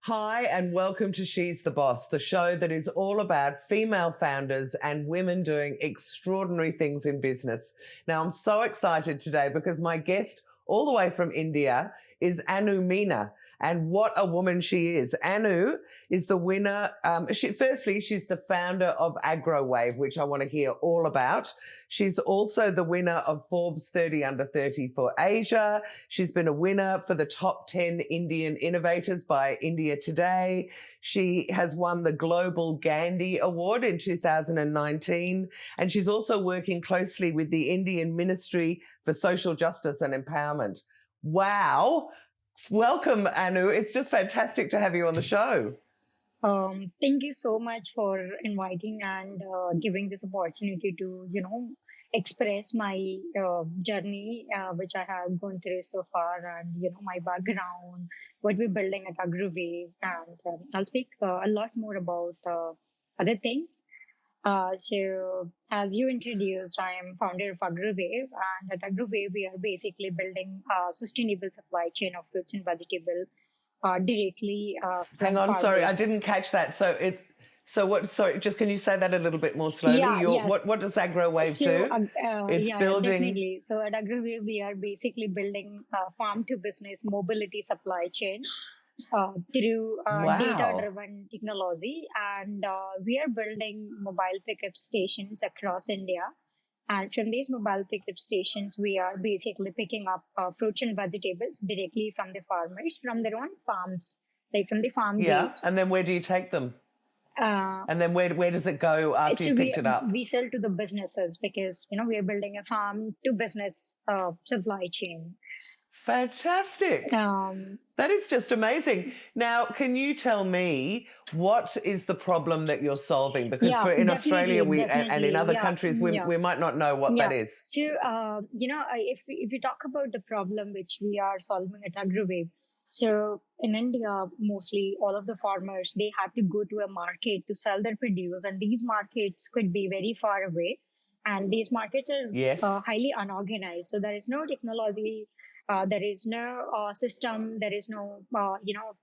Hi, and welcome to She's the Boss, the show that is all about female founders and women doing extraordinary things in business. Now, I'm so excited today because my guest, all the way from India, is Meena. And what a woman she is. Anu is the winner. Firstly, she's the founder of AgroWave, which I want to hear all about. She's also the winner of Forbes 30 Under 30 for Asia. She's been a winner for the top 10 Indian Innovators by India Today. She has won the Global Gandhi Award in 2019. And she's also working closely with the Indian Ministry for Social Justice and Empowerment. Wow. Welcome, Anu. It's just fantastic to have you on the show. Thank you so much for inviting and giving this opportunity to, express my journey, which I have gone through so far, and my background, what we're building at AgroWave, and I'll speak a lot more about other things. So, as you introduced, I am founder of AgroWave, and at AgroWave, we are basically building a sustainable supply chain of fruits and vegetables directly Hang from on, sorry, I farmers. didn't catch that. Sorry, just can you say that a little bit more slowly? Yeah, yes. What does AgroWave So, do? It's yeah, building. definitely. So at AgroWave, we are basically building a farm to business mobility supply chain through Wow. data-driven technology. And we are building mobile pickup stations across India. And from these mobile pickup stations, we are basically picking up fruits and vegetables directly from the farmers, from their own farms, like from the farm Yeah. gates. And then where do you take them? Uh, And then where does it go after so you've we picked it up? we sell to the businesses because we are building a farm to business supply chain. Fantastic. Um, That is just amazing. Now, can you tell me what is the problem that you're solving? Because yeah, in Australia and in definitely, other yeah, countries, yeah. we might not know what that Yeah. is. So, if we talk about the problem which we are solving at AgroWave, so in India, mostly all of the farmers, they have to go to a market to sell their produce, and these markets could be very far away, and these markets are Yes. highly unorganized. So there is no technology, there is no system, there is no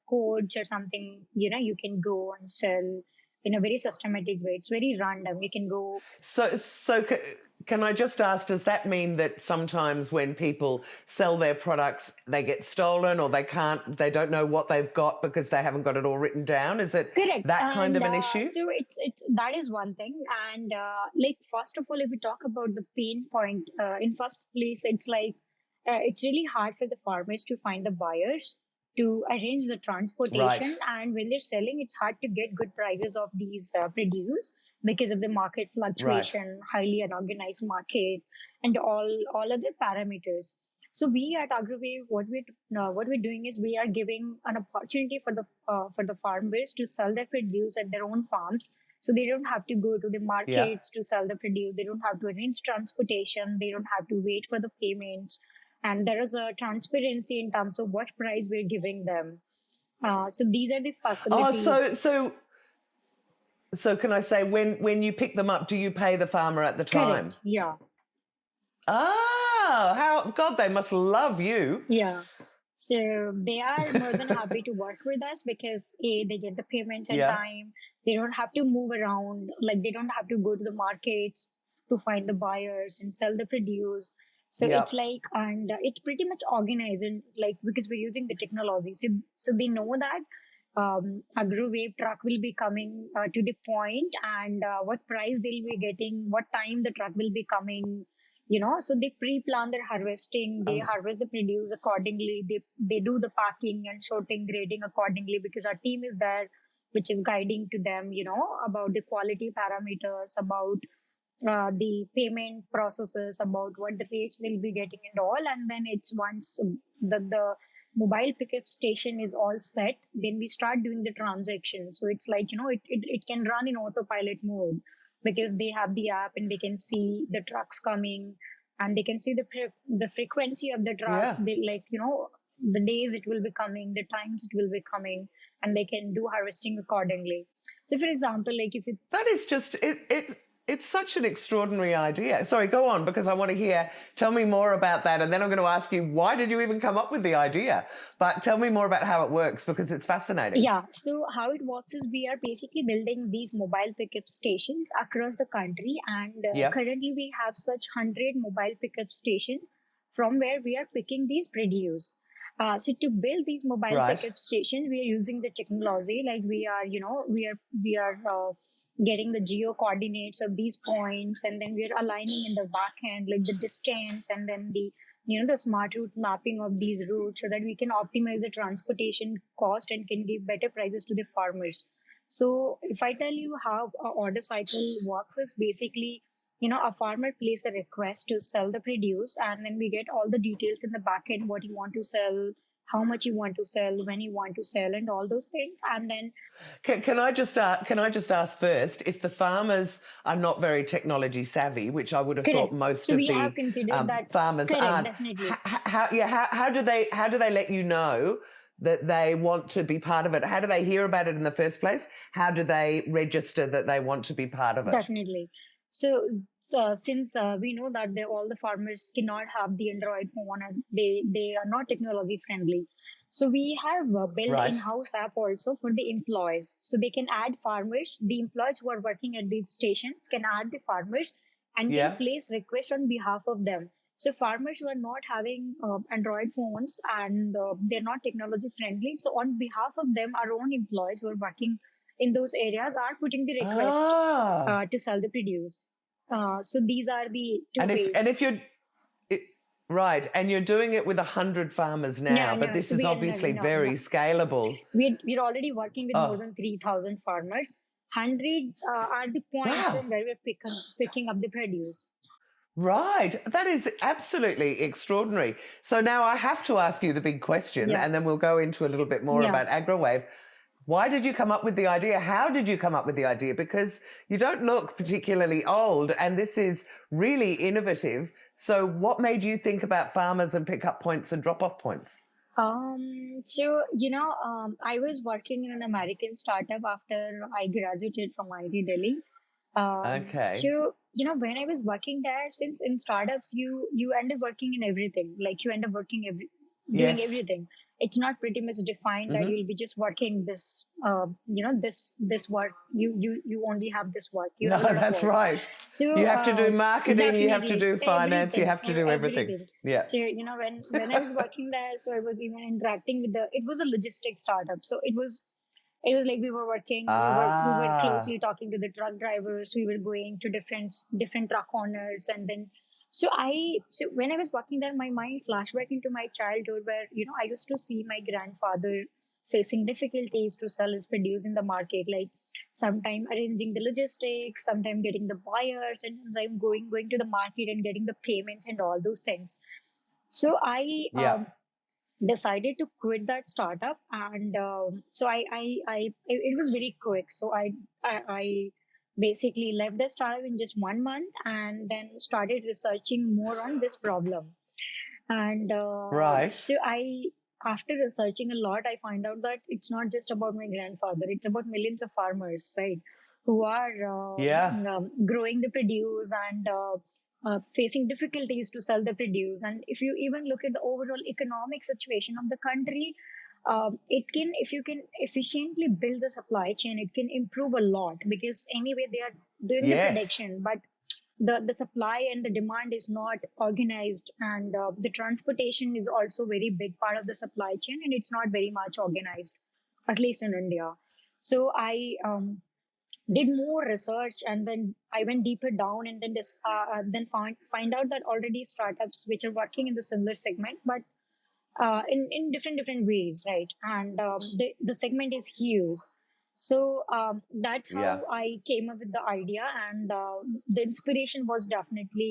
codes or something. You can go and sell in a very systematic way. It's very random. You can go. So can I just ask, does that mean that sometimes when people sell their products, they get stolen or they don't know what they've got because they haven't got it all written down? Is it Correct. that kind And of an issue? so it's that is one thing. And like first of all, if we talk about the pain point, in first place, it's like it's really hard for the farmers to find the buyers to arrange the Right, transportation. And when they're selling, it's hard to get good prices of these produce because of the market right. fluctuation, highly unorganized market, and all other parameters. So we at AgroWave, what we're doing is we are giving an opportunity for the farmers to sell their produce at their own farms. So they don't have to go to the Yeah. markets to sell the produce. They don't have to arrange transportation. They don't have to wait for the payments. And there is a transparency in terms of what price we're giving them. So these are the Oh, facilities. so can I say when you pick them up, do you pay the farmer at the time? Correct. Yeah. Ah, God, they must love you. Yeah. So they are more than happy to work with us because A, they get the payments in Yeah. time. They don't have to move around. Like they don't have to go to the markets to find the buyers and sell the produce. So Yeah. it's like, and it's pretty much organized and like because we're using the technology. So they know that AgroWave truck will be coming to the point and what price they'll be getting, what time the truck will be coming, so they pre-plan their harvesting, they Um, harvest the produce accordingly, they do the packing and sorting, grading accordingly because our team is there which is guiding to them, about the quality parameters, about the payment processes, about what the rates they'll be getting and all. And then it's once the mobile pickup station is all set, then we start doing the transaction. So it's like, it can run in autopilot mode because they have the app and they can see the trucks coming and they can see the frequency of the truck. yeah. They like, the days it will be coming, the times it will be coming, and they can do harvesting accordingly. So for example, like if you That is just it. It's such an extraordinary idea. Sorry, go on, because I want to hear. Tell me more about that. And then I'm going to ask you, why did you even come up with the idea? But tell me more about how it works, because it's fascinating. Yeah, so how it works is we are basically building these mobile pickup stations across the country, and Yeah. currently we have such 100 mobile pickup stations from where we are picking these produce. So to build these mobile Right. pickup stations, we are using the technology, like we are getting the geo coordinates of these points, and then we are aligning in the back end, like the distance, and then the smart route mapping of these routes, so that we can optimize the transportation cost and can give better prices to the farmers. So if I tell you how a order cycle works, is basically, a farmer places a request to sell the produce, and then we get all the details in the back end, what you want to sell, how much you want to sell, when you want to sell, and all those things. And then Can I just ask first, if the farmers are not very technology savvy, which I would have thought correct. most So of we have the considered that. farmers Correct, aren't, definitely. how do they let you know that they want to be part of it? How do they hear about it in the first place? How do they register that they want to be part of it? Definitely. So since we know that all the farmers cannot have the Android phone, and they are not technology friendly, so we have built Right. in-house app also for the employees. So they can add farmers. The employees who are working at these stations can add the farmers and can Yeah. place request on behalf of them. So farmers who are not having Android phones, and they're not technology friendly, so on behalf of them, our own employees who are working in those areas are putting the request Ah. to sell the produce. So these are the two And ways. if you're it, right, and you're doing it with 100 farmers No, now, but no. this So is we are no, obviously no, no. very scalable. We're already working with more Oh, than 3,000 farmers. 100 are the points wow. from where we're picking up the produce. Right. That is absolutely extraordinary. So now I have to ask you the big question, Yeah, and then we'll go into a little bit more yeah. about AgroWave. Why did you come up with the idea? How did you come up with the idea? Because you don't look particularly old, and this is really innovative. So what made you think about farmers and pick-up points and drop-off points? I was working in an American startup after I graduated from IT Delhi. Okay. When I was working there, since in startups you end up working in everything, like you end up doing Yes. everything. It's not pretty much defined that Hmm. you'll be just working this work. You only have this work. You No, have a lot of that's work. right. So You have to do marketing, you have to definitely do finance, you everything, have to do everything. everything. Yeah. So when I was working there, so I was even interacting with it was a logistics startup. So it was like we were working, we were Ah, closely talking to the truck drivers. We were going to different truck owners, and then so when I was working there, my mind flashed back into my childhood, where I used to see my grandfather facing difficulties to sell his produce in the market, like sometime arranging the logistics, sometime getting the buyers, and sometime going to the market and getting the payments and all those things. So I yeah. decided to quit that startup, and so it was very quick. So I basically left the startup in just 1 month, and then started researching more on this problem. And Right. so I after researching a lot, I find out that it's not just about my grandfather, it's about millions of farmers, right, who are Yeah. growing the produce, and facing difficulties to sell the produce. And if you even look at the overall economic situation of the country, it can if you can efficiently build the supply chain, it can improve a lot, because anyway they are doing the Yes. production, but the supply and the demand is not organized, and the transportation is also very big part of the supply chain, and it's not very much organized, at least in India. So I did more research, and then I went deeper down, and then find out that already startups which are working in the similar segment, but in different ways, right? And the segment is huge. So that's Yeah. how I came up with the idea, and the inspiration was definitely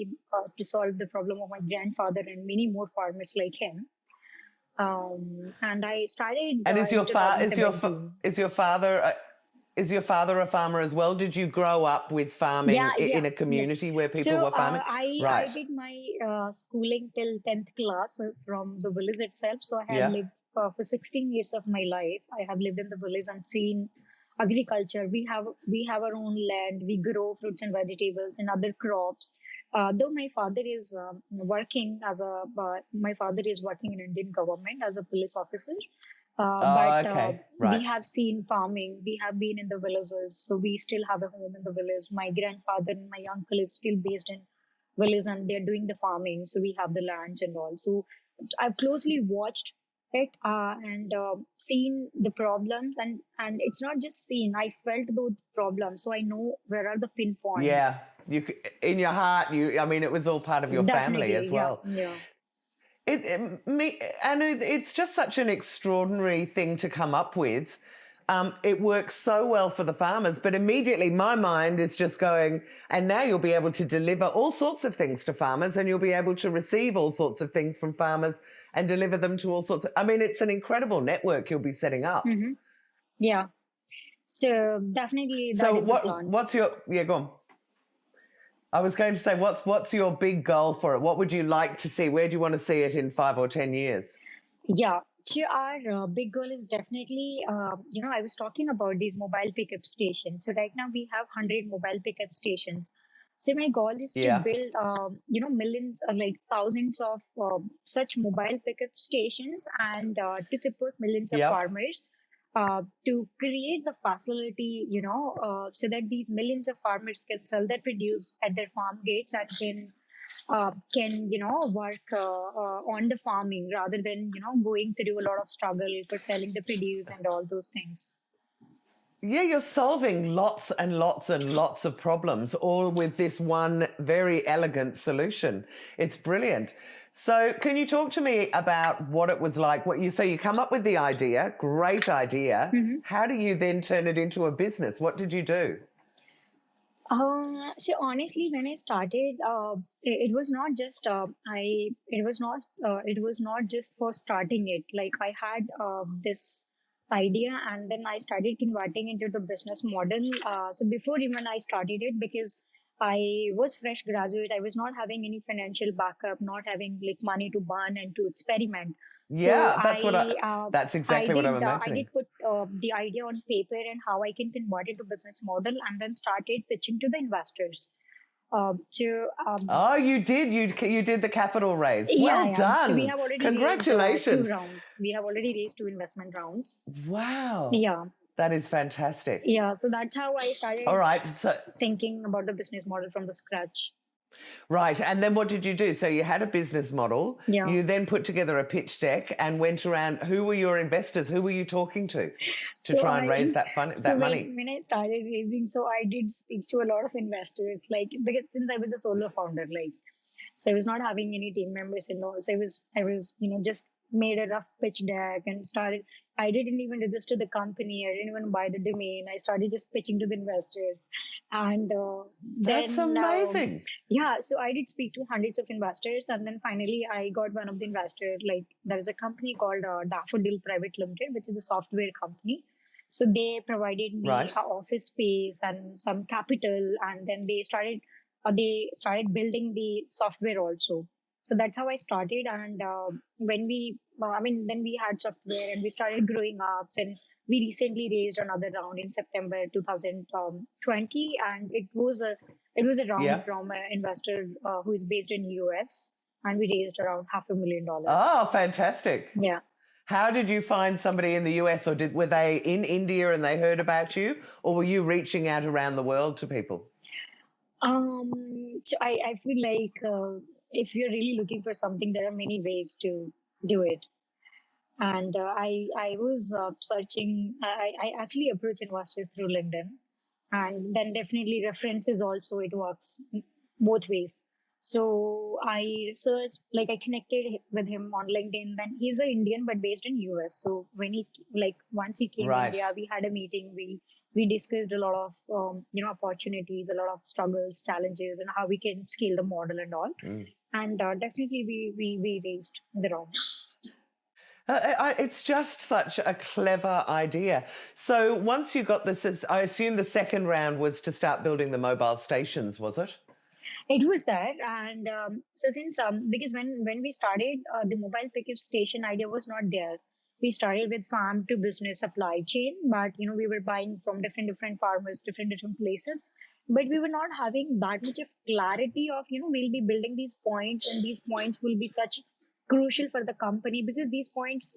to solve the problem of my grandfather and many more farmers like him. And I started And is in your fa- 2017. is your father is your father a farmer as well? Did you grow up with farming Yeah, yeah, in a yeah. community where people So were farming? I Right. did my schooling till 10th class from the village itself. So I have Yeah. lived for 16 years of my life. I have lived in the village and seen agriculture. We have our own land. We grow fruits and vegetables and other crops. Though my father is my father is working in Indian government as a police officer. Oh, But okay. we Right. have seen farming. We have been in the villages, so we still have a home in the village. My grandfather and my uncle is still based in village, and they're doing the farming. So we have the lands and all. So I've closely watched it and seen the problems, and it's not just seen. I felt those problems, so I know where are the Yeah. pinpoints. In your heart, I mean, it was all part of your family Definitely, as yeah, well. yeah. It's just such an extraordinary thing to come up with. It works so well for the farmers, but immediately my mind is just going, and now you'll be able to deliver all sorts of things to farmers, and you'll be able to receive all sorts of things from farmers and deliver them to all sorts of, I mean, it's an incredible network you'll be setting up. Hmm. Yeah. So definitely that So is the plan. yeah, go on. I was going to say, what's your big goal for it? What would you like to see? Where do you want to see it in 5 or 10 years? Yeah. So our big goal is definitely, I was talking about these mobile pickup stations. So right now we have 100 mobile pickup stations. So my goal is to Yeah. build, millions, like thousands of such mobile pickup stations, and to support millions of Yep. farmers, to create the facility, so that these millions of farmers can sell their produce at their farm gates and can work on the farming rather than going through a lot of struggle for selling the produce and all those things. Yeah, you're solving lots and lots and lots of problems, all with this one very elegant solution. It's brilliant. So, can you talk to me about what it was like? So you come up with the idea, great idea. Mm-hmm. How do you then turn it into a business? What did you do? So honestly, when I started, it was not just it was not just for starting it. Like I had this idea, and then I started converting into the business model. So before even I started it, because I was fresh graduate, I was not having any financial backup, not having like money to burn and to experiment. So Yeah, that's exactly what I'm I did imagining. put the idea on paper and how I can convert it to business model, and then started pitching to the investors. To Oh, you did. You did the capital raise. Yeah, Well yeah. So we done. have already raised two Congratulations. rounds. We have already raised two investment rounds. Wow. Yeah, That is fantastic. yeah. So that's how I All started right. So thinking about the business model from the scratch. right. And then what did you do? So you had a business model. Yeah. You then put together a pitch deck and went around. Who were your investors? Who were you talking to So try and I raise that money? when I started raising, so I did speak to a lot of investors, like because since I was a solo founder, like so I was not having any team members and all. So I was just made a rough pitch deck and started. I didn't even register the company. I didn't even buy the domain. I started just pitching to the investors, and That's then amazing. yeah. So I did speak to hundreds of investors, and then finally I got one of the investors. Like there is a company called Daffodil Private Limited, which is a software company. So they provided me Right. a office space and some capital, and then they started building the software also. So that's how I started. And then we had software and we started growing up. And we recently raised another round in September 2020, and it was a round Yeah. from an investor who is based in US, and we raised around $500,000. Oh, fantastic. Yeah. How did you find somebody in the US, or were they in India and they heard about you, or were you reaching out around the world to people? So I feel like if you're really looking for something, there are many ways to do it. And I was searching. I actually approach investors through LinkedIn, and then definitely references also. It works both ways. So I searched, like I connected with him on LinkedIn. Then he's an Indian but based in US. So when he like once he came Right. India, we had a meeting. We discussed a lot of opportunities, a lot of struggles, challenges, and how we can scale the model and all. Mm. And definitely we raised the round. It's just such a clever idea. So once you got this, I assume the second round was to start building the mobile stations, was it? It was that, and so since because when we started, the mobile pickup station idea was not there. we started with farm to business supply chain, but we were buying from different farmers, different places, but we were not having that much of clarity of we'll be building these points, and these points will be such crucial for the company, because these points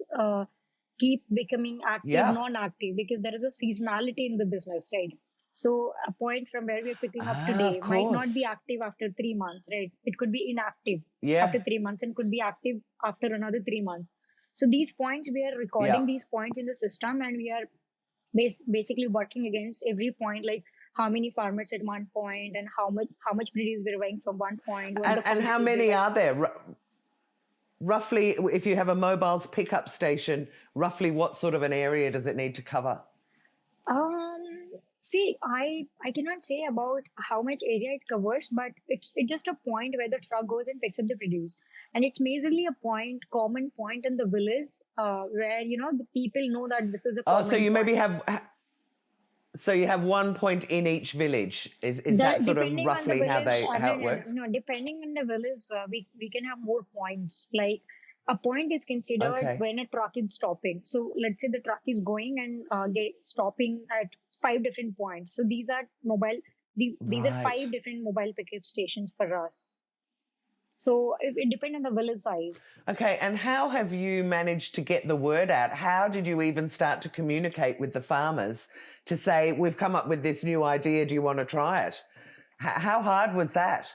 keep becoming active, Yeah. non-active, because there is a seasonality in the business, right? So a point from where we're picking up today Of might not be course. active after 3 months, right? It could be inactive Yeah. after 3 months and could be active after another 3 months. So these points, we are Yeah. recording these points in the system, and we are basically working against every point, like how many farmers at one point, and how much produce we're buying from one point, what the And how quantities we're many buying are from. there? Roughly, if you have a mobiles pickup station, roughly what sort of an area does it need to cover? See, I cannot say about how much area it covers, but it's just a point where the truck goes and picks up the produce, and it's majorly a common point in the village, where the people know that this is a Oh, so common you maybe point. have, so you have one point in each village. Is The that sort of depending on the roughly village, how no, it no, works? no, depending on the village, we can have more points. Like a point is considered Okay. when a truck is stopping. So let's say the truck is going and stopping at 5 different points. So these are mobile. These are Right. 5 different mobile pickup stations for us. So it depends on the village size. Okay, and how have you managed to get the word out? How did you even start to communicate with the farmers to say, we've come up with this new idea, do you want to try it? How hard was that?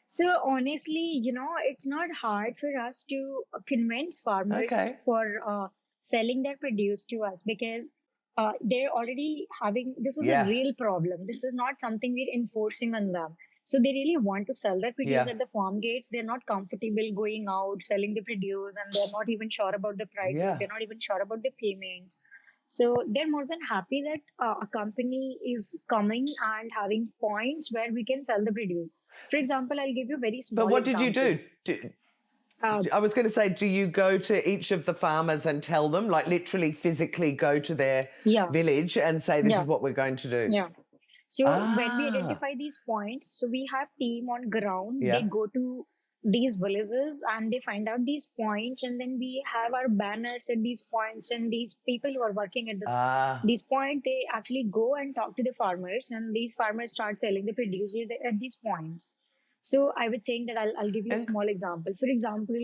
So honestly, it's not hard for us to convince farmers Okay. for selling their produce to us, because they're already having, this is a Yeah. real problem. This is not something we're enforcing on them. So they really want to sell their produce Yeah. at the farm gates. They're not comfortable going out, selling the produce, and they're not even sure about the pricing. Yeah. They're not even sure about the payments. So they're more than happy that a company is coming and having points where we can sell the produce. For example, I'll give you a very But small what did you example. do? Uh, I was going to say, do you go to each of the farmers and tell them, like literally physically go to their yeah, village and say, this yeah, is what we're going to do? yeah. So when we Ah, identify these points, so we have team on ground. They yeah. go to these villages and they find out these points, and then we have our banners at these points, and these people who are working at Ah, this point, they actually go and talk to the farmers, and these farmers start selling the produce at these points. So I would think that I'll give you a and small example. For example,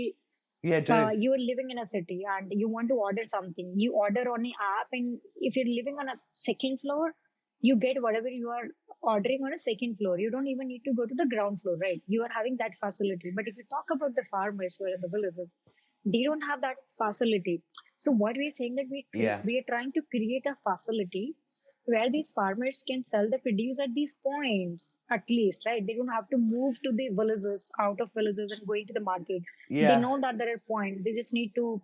yeah, do. you are living in a city and you want to order something. You order on an app, and if you're living on a second floor, you get whatever you are ordering on a second floor. You don't even need to go to the ground floor, right? You are having that facility. But if you talk about the farmers who are in the villages, they don't have that facility. So what we're saying that Yeah. we are trying to create a facility where these farmers can sell the produce at these points, at least, right? They don't have to move to the villages, out of villages, and going to the market. They Yeah. know that there are points. They just need to,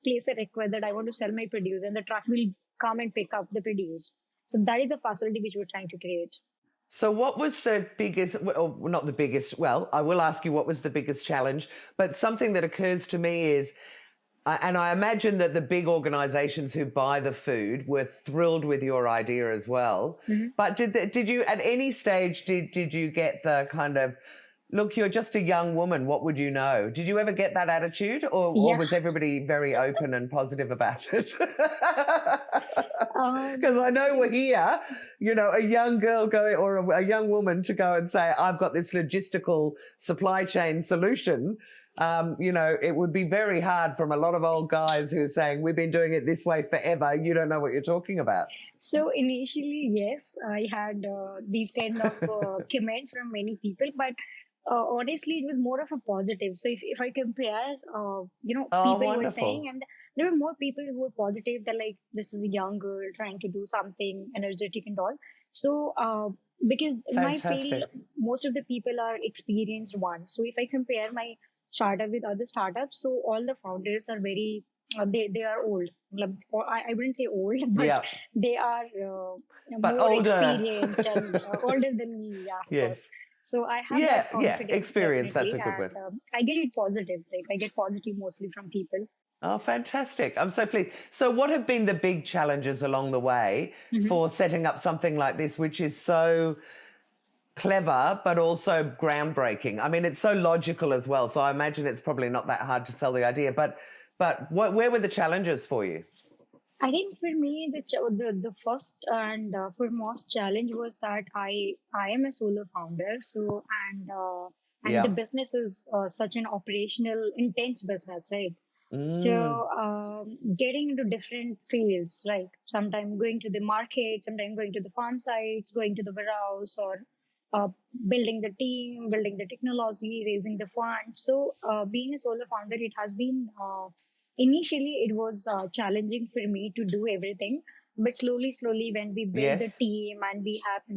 place a request that I want to sell my produce, and the truck will come and pick up the produce. So that is the facility which we're trying to create. So, what was the biggest, well, not the biggest, well, I will ask you what was the biggest challenge, but something that occurs to me is, and I imagine that the big organizations who buy the food were thrilled with your idea as well. Mhm. But did you, at any stage, did you get the kind of, look, you're just a young woman, what would you know? Did you ever get that attitude, or Yeah. was everybody very open and positive about it? Because I Um, know we're here, a young girl going, or a young woman to go and say, I've got this logistical supply chain solution. It would be very hard from a lot of old guys who are saying, we've been doing it this way forever. You don't know what you're talking about. so initially, yes, I had these kind of comments from many people, but honestly, it was more of a positive. So if I compare, Oh, people were saying, wonderful. and there were more people who were positive. That like, this is a young girl trying to do something energetic and all. So because in my field, Fantastic. most of the people are experienced ones. So if I compare my startup with other startups, so all the founders are very they are old. Or I wouldn't say old, but Yeah. they are But more older. experienced and older than me. Yeah, of course. Yes. So I have Yeah. that Yeah. confidence Experience. That's definitely, a good word. and I get it positive. Like I get positive mostly from people. Oh, fantastic. I'm so pleased. So, what have been the big challenges along the way Hmm. for setting up something like this, which is so clever, but also groundbreaking? I mean, it's so logical as well. So, I imagine it's probably not that hard to sell the idea. But But where were the challenges for you? I think for me, the first and foremost challenge was that I am a solo founder. So and the Yeah. business is such an operational intense business, right? So Mm. getting into different fields, like sometimes going to the market, sometimes going to the farm sites, going to the warehouse, or uh, building the team, building the technology, raising the fund. So being a solo founder, it has been initially it was challenging for me to do everything, but slowly, when we build the Yes. team and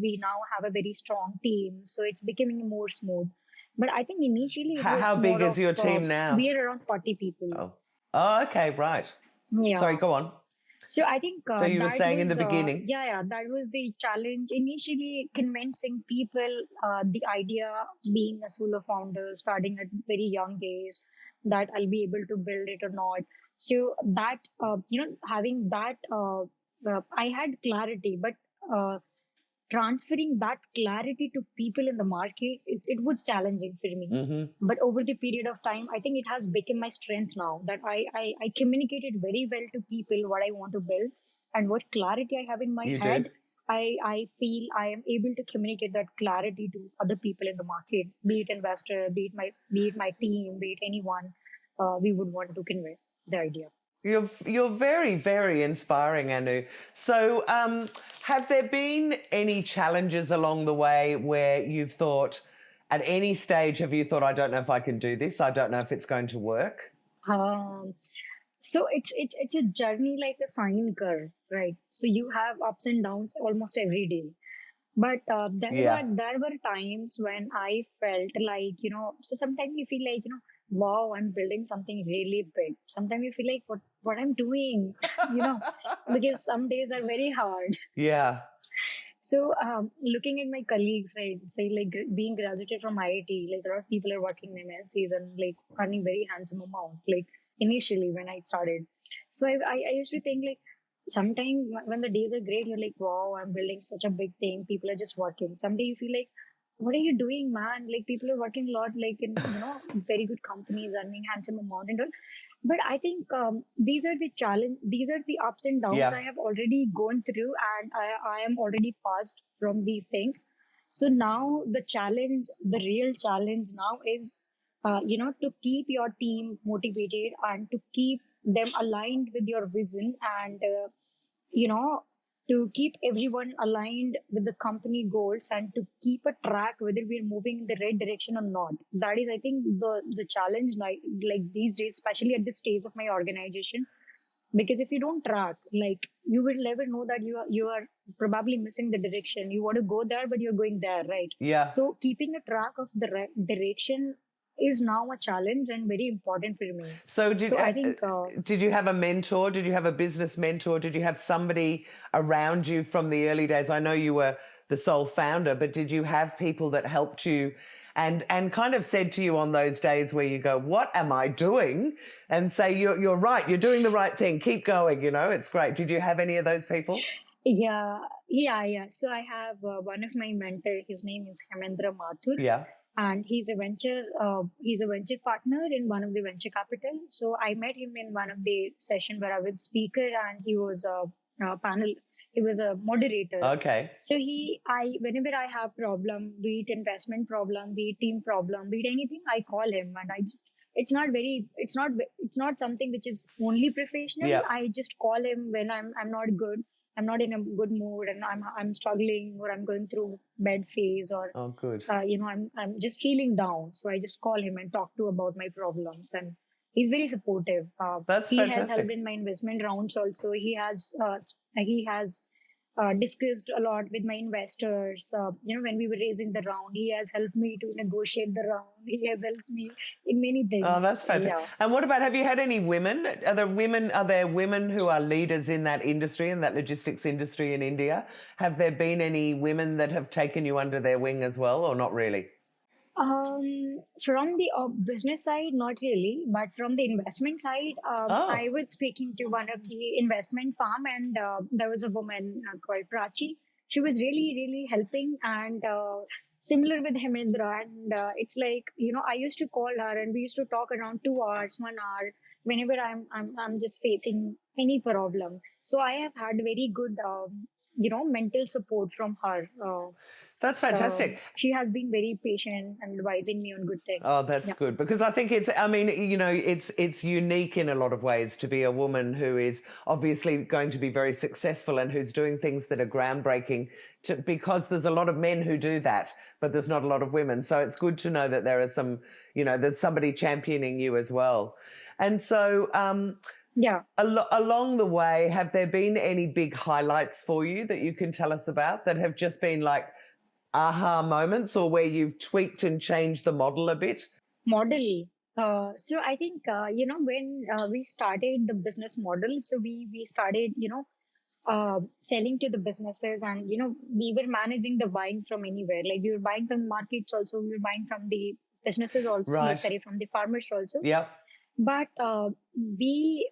we now have a very strong team, so it's becoming more smooth. But I think initially it was How big more is of your team now? we are around 40 people. Oh. Oh, okay, right. Sorry, Yeah. go on. So I think So you were that saying in the was, beginning. that was the challenge. Initially, convincing people the idea being a solo founder, starting at very young age, that I'll be able to build it or not. So that having that, I had clarity, but uh, transferring that clarity to people in the market, it was challenging for me. Mm-hmm. But over the period of time, I think it has become my strength now that I communicated very well to people what I want to build and what clarity I have in my You head. do. I feel I am able to communicate that clarity to other people in the market, be it investor, be it my team, be it anyone we would want to convey the idea. You're very, very inspiring, Anu. So, have there been any challenges along the way where you've thought, at any stage, have you thought, I don't know if I can do this, I don't know if it's going to work? Um, So it's a journey like a sine curve, right? So you have ups and downs almost every day. But Yeah. there were times when I felt like, so sometimes you feel like, wow, I'm building something really big. Sometimes you feel like what I'm doing, because some days are very hard. Yeah. So looking at my colleagues, right, say like being graduated from IIT, like a lot of people are working in MNCs and like earning very handsome amount, like initially when I started. So I used to think like sometimes when the days are great, you're like, wow, I'm building such a big thing. People are just working. Someday you feel like, what are you doing, man? Like people are working a lot, like in, very good companies, earning handsome amount and all. But I think these are the challenge, these are the ups and downs Yeah. I have already gone through, and I am already passed from these things. So now the challenge, the real challenge now is, to keep your team motivated and to keep them aligned with your vision, and you know, to keep everyone aligned with the company goals and to keep a track whether we're moving in the right direction or not. That is, I think, the challenge, like these days, especially at this stage of my organization. Because if you don't track, like you will never know that you are probably missing the direction. You want to go there, but you're going there, right? Yeah. So keeping a track of the direction is now a challenge and very important for me. So So I think did you have a mentor? Did you have a business mentor? Did you have somebody around you from the early days? I know you were the sole founder, but did you have people that helped you and kind of said to you on those days where you go, what am I doing? And say, you're right, you're doing the right thing. Keep going, it's great. Did you have any of those people? yeah. So I have one of my mentor. His name is Hemendra Mathur, Yeah. and he's a venture partner in one of the venture capital. So I met him in one of the session where I was speaker, and he was a panel. He was a moderator. Okay. So whenever I have problem, be it investment problem, be it team problem, be it anything, I call him, and it's not something which is only professional. Yeah. I just call him when I'm not good. I'm not in a good mood, and I'm struggling, or I'm going through bad phase, or Oh, good. I'm just feeling down. So I just call him and talk to about my problems, and he's very supportive. That's He has helped fantastic. in my investment rounds also. He has discussed a lot with my investors. When we were raising the round, he has helped me to negotiate the round. He has helped me in many Oh, things. that's fantastic. Yeah. And what about, have you had any women? Are there women who are leaders in that industry, in that logistics industry in India? Have there been any women that have taken you under their wing as well, or not really? From the business side, not really, but from the investment side, Oh, I was speaking to one of the investment firm, and there was a woman called Prachi. She was really, really helping, and similar with Hemendra, and it's like, I used to call her and we used to talk around 2 hours, 1 hour, whenever I'm just facing any problem. So I have had very good mental support from her. That's fantastic. She has been very patient and advising me on good Oh, things. that's Yeah. good, because I think it's unique in a lot of ways to be a woman who is obviously going to be very successful and who's doing things that are groundbreaking, because there's a lot of men who do that, but there's not a lot of women. So it's good to know that there are there's somebody championing you as well. And so, Yeah. along the way, have there been any big highlights for you that you can tell us about that have just been like aha moments, or where you've tweaked and changed the model a bit? Model. So I think, when we started the business model, so we started, selling to the businesses, and, we were managing the buying from anywhere. Like, we were buying from markets also, we were buying from the businesses also, Right. sorry, from the farmers also. Yep. But we,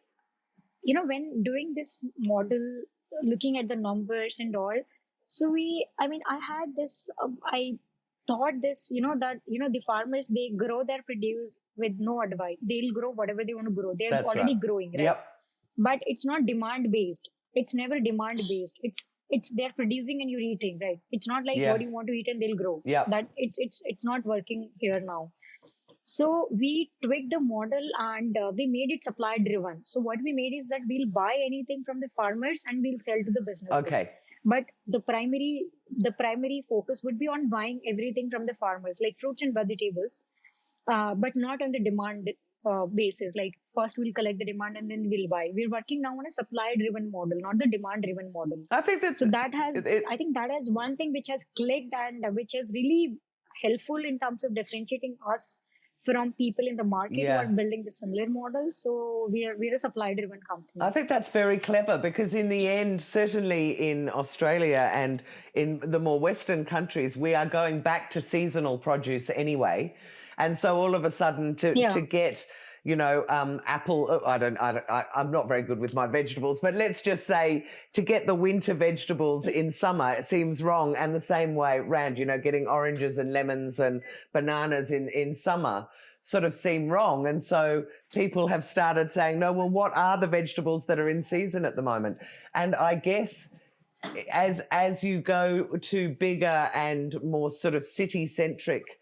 when doing this model, looking at the numbers and all, so I had this, I thought this, that, the farmers, they grow their produce with no advice. They'll grow whatever they want to grow. They're That's already right. growing, right? Yep. But it's not demand based. It's never demand based. It's they're producing and you're eating, right? It's not like Yeah. what you want to eat and they'll grow. Yeah. That it's not working here now. So we tweaked the model, and we made it supply driven. So what we made is that we'll buy anything from the farmers and we'll sell to the businesses. Okay. But the primary focus would be on buying everything from the farmers, like fruits and vegetables, but not on the demand basis. Like, first we'll collect the demand and then we'll buy. We're working now on a supply driven model, not the demand driven model. I think So that has, I think that has one thing which has clicked, and which is really helpful in terms of differentiating us from people in the market who are building the similar model. So we're a supply driven company. I think that's very clever, because in the end, certainly in Australia and in the more Western countries, we are going back to seasonal produce anyway. And so all of a sudden to get, apple, I'm not very good with my vegetables, but let's just say to get the winter vegetables in summer, it seems wrong. And the same way round, getting oranges and lemons and bananas in summer sort of seem wrong. And so people have started saying, no, well, what are the vegetables that are in season at the moment? And I guess as you go to bigger and more sort of city-centric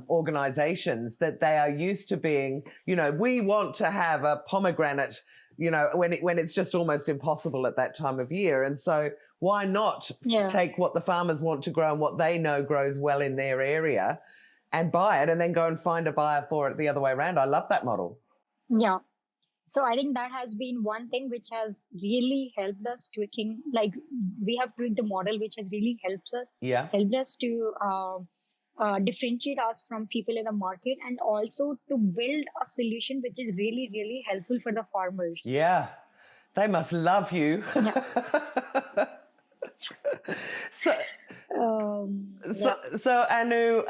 organizations, that they are used to being, we want to have a pomegranate, when it's just almost impossible at that time of year. And so why not take what the farmers want to grow and what they know grows well in their area and buy it, and then go and find a buyer for it the other way around? I love that model. Yeah. So I think that has been one thing which has really helped us tweaking. Like, we have tweaked the model, which has really helped us to differentiate us from people in the market, and also to build a solution which is really, really helpful for the farmers. Yeah, they must love you. Yeah. So Anu,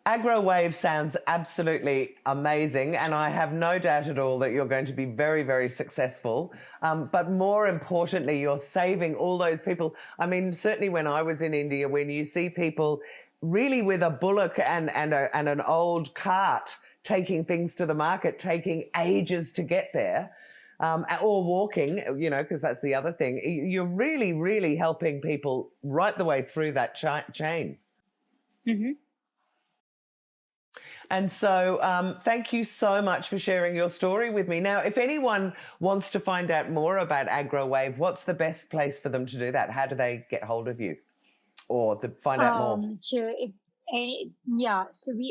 AgroWave sounds absolutely amazing, and I have no doubt at all that you're going to be very, very successful. But more importantly, you're saving all those people. I mean, certainly when I was in India, when you see people really with a bullock and an old cart taking things to the market, taking ages to get there, or walking, because that's the other thing. You're really, really helping people right the way through that chain. Mm-hmm. And so thank you so much for sharing your story with me. Now, if anyone wants to find out more about AgroWave, what's the best place for them to do that? How do they get hold of you or to find out more? So we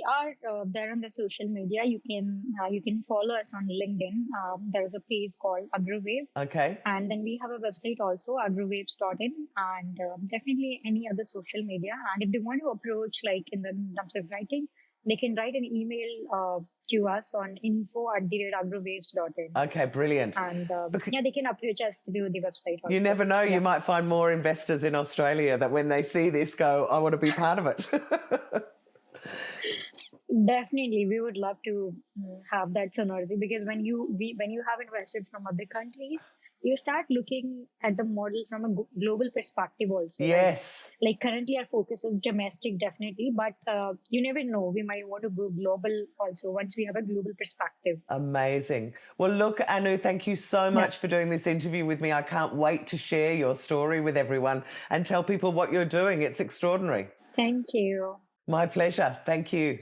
are there on the social media. You can follow us on LinkedIn. There is a page called AgroWave. Okay. And then we have a website also, agrowaves.in, and definitely any other social media. And if they want to approach, like in terms of writing, they can write an email to us on info@agrowaves.in. Okay, brilliant. And they can approach us through the website also. You never know, you might find more investors in Australia that when they see this go, I want to be part of it. Definitely, we would love to have that synergy, because when you have invested from other countries, you start looking at the model from a global perspective also, right? Yes. Like currently our focus is domestic, definitely, but you never know, we might want to go global also once we have a global perspective. Amazing. Well, look, Anu, thank you so Yeah. much for doing this interview with me. I can't wait to share your story with everyone and tell people what you're doing. It's extraordinary. Thank you. My pleasure. Thank you.